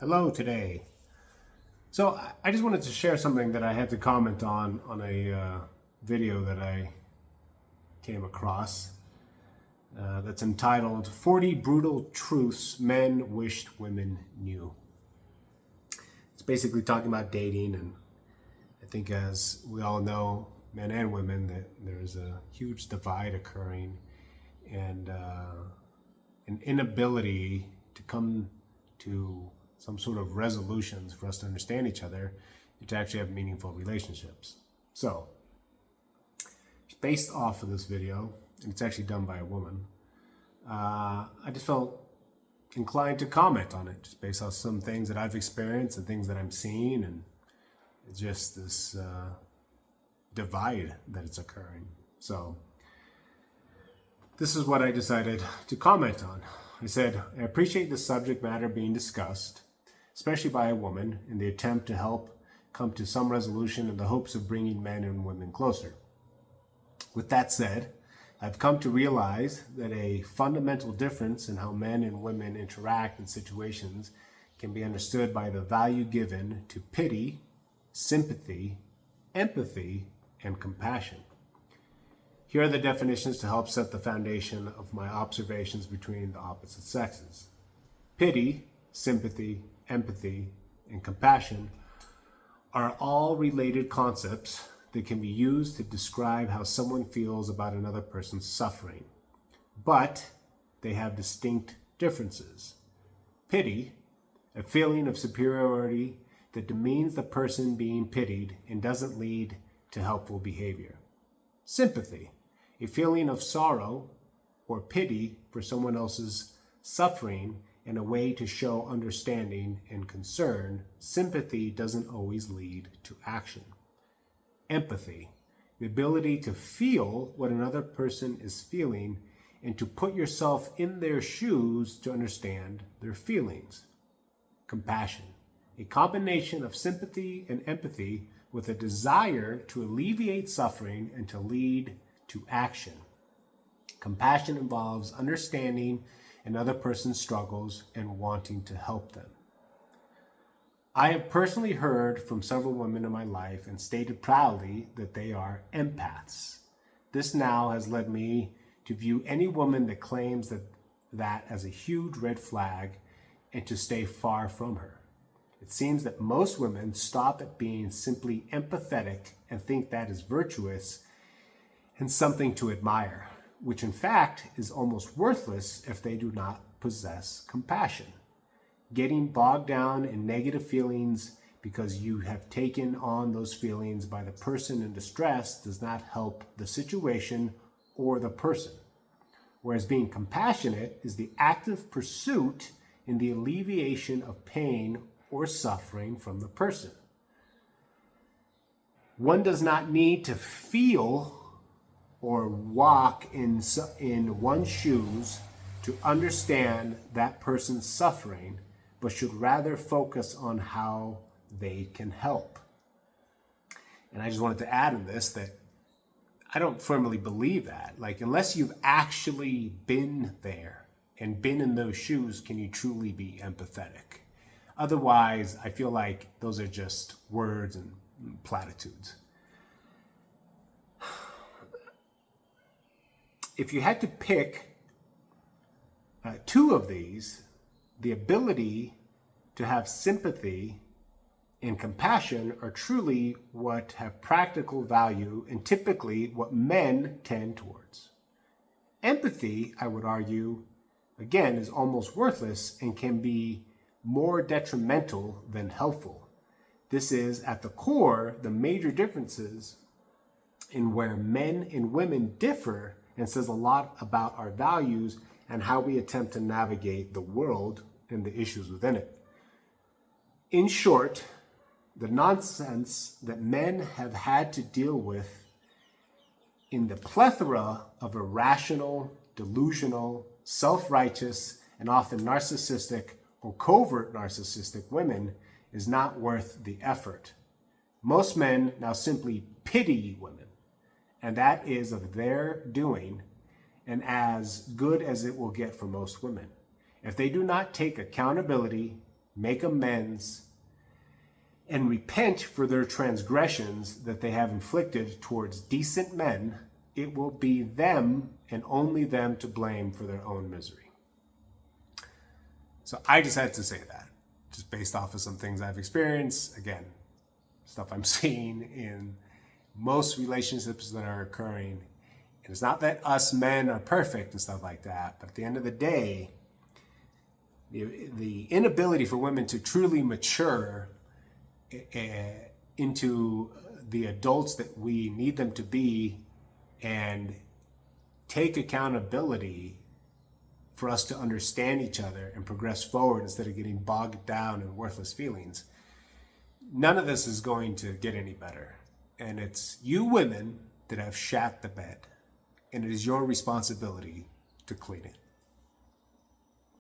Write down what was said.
Hello today. So I just wanted to share something that I had to comment on a video that I came across that's entitled 40 Brutal Truths Men Wished Women Knew. It's basically talking about dating, and I think, as we all know, men and women, that there's a huge divide occurring, and an inability to come to some sort of resolutions for us to understand each other and to actually have meaningful relationships. So, based off of this video, and it's actually done by a woman, I just felt inclined to comment on it, just based on some things that I've experienced and things that I'm seeing, and it's just this divide that is occurring. So, this is what I decided to comment on. I said, I appreciate the subject matter being discussed, especially by a woman, in the attempt to help come to some resolution in the hopes of bringing men and women closer. With that said, I've come to realize that a fundamental difference in how men and women interact in situations can be understood by the value given to pity, sympathy, empathy, and compassion. Here are the definitions to help set the foundation of my observations between the opposite sexes. Pity, sympathy, empathy, and compassion are all related concepts that can be used to describe how someone feels about another person's suffering. But they have distinct differences. Pity, a feeling of superiority that demeans the person being pitied and doesn't lead to helpful behavior. Sympathy, a feeling of sorrow or pity for someone else's suffering and a way to show understanding and concern. Sympathy doesn't always lead to action. Empathy, the ability to feel what another person is feeling and to put yourself in their shoes to understand their feelings. Compassion, a combination of sympathy and empathy with a desire to alleviate suffering and to lead to action. Compassion involves understanding another person's struggles and wanting to help them. I have personally heard from several women in my life and stated proudly that they are empaths. This now has led me to view any woman that claims that as a huge red flag and to stay far from her. It seems that most women stop at being simply empathetic and think that is virtuous and something to admire, which in fact is almost worthless if they do not possess compassion. Getting bogged down in negative feelings because you have taken on those feelings by the person in distress does not help the situation or the person. Whereas being compassionate is the active pursuit in the alleviation of pain or suffering from the person. One does not need to feel or walk in one's shoes to understand that person's suffering, but should rather focus on how they can help. And I just wanted to add in this that I don't firmly believe that. Like, unless you've actually been there and been in those shoes, can you truly be empathetic? Otherwise, I feel like those are just words and platitudes. If you had to pick two of these, the ability to have sympathy and compassion are truly what have practical value and typically what men tend towards. Empathy, I would argue, again, is almost worthless and can be more detrimental than helpful. This is, at the core, the major differences in where men and women differ, and says a lot about our values and how we attempt to navigate the world and the issues within it. In short, the nonsense that men have had to deal with in the plethora of irrational, delusional, self-righteous, and often narcissistic or covert narcissistic women is not worth the effort. Most men now simply pity women, and that is of their doing and as good as it will get for most women. If they do not take accountability make amends, and repent for their transgressions that they have inflicted towards decent men, it will be them and only them to blame for their own misery. So I just had to say that, just based off of some things I've experienced. Again, stuff I'm seeing in most relationships that are occurring. And it's not that us men are perfect and stuff like that, but at the end of the day, the inability for women to truly mature into the adults that we need them to be and take accountability for us to understand each other and progress forward instead of getting bogged down in worthless feelings. None of this is going to get any better. And it's you women that have shat the bed, and it is your responsibility to clean it.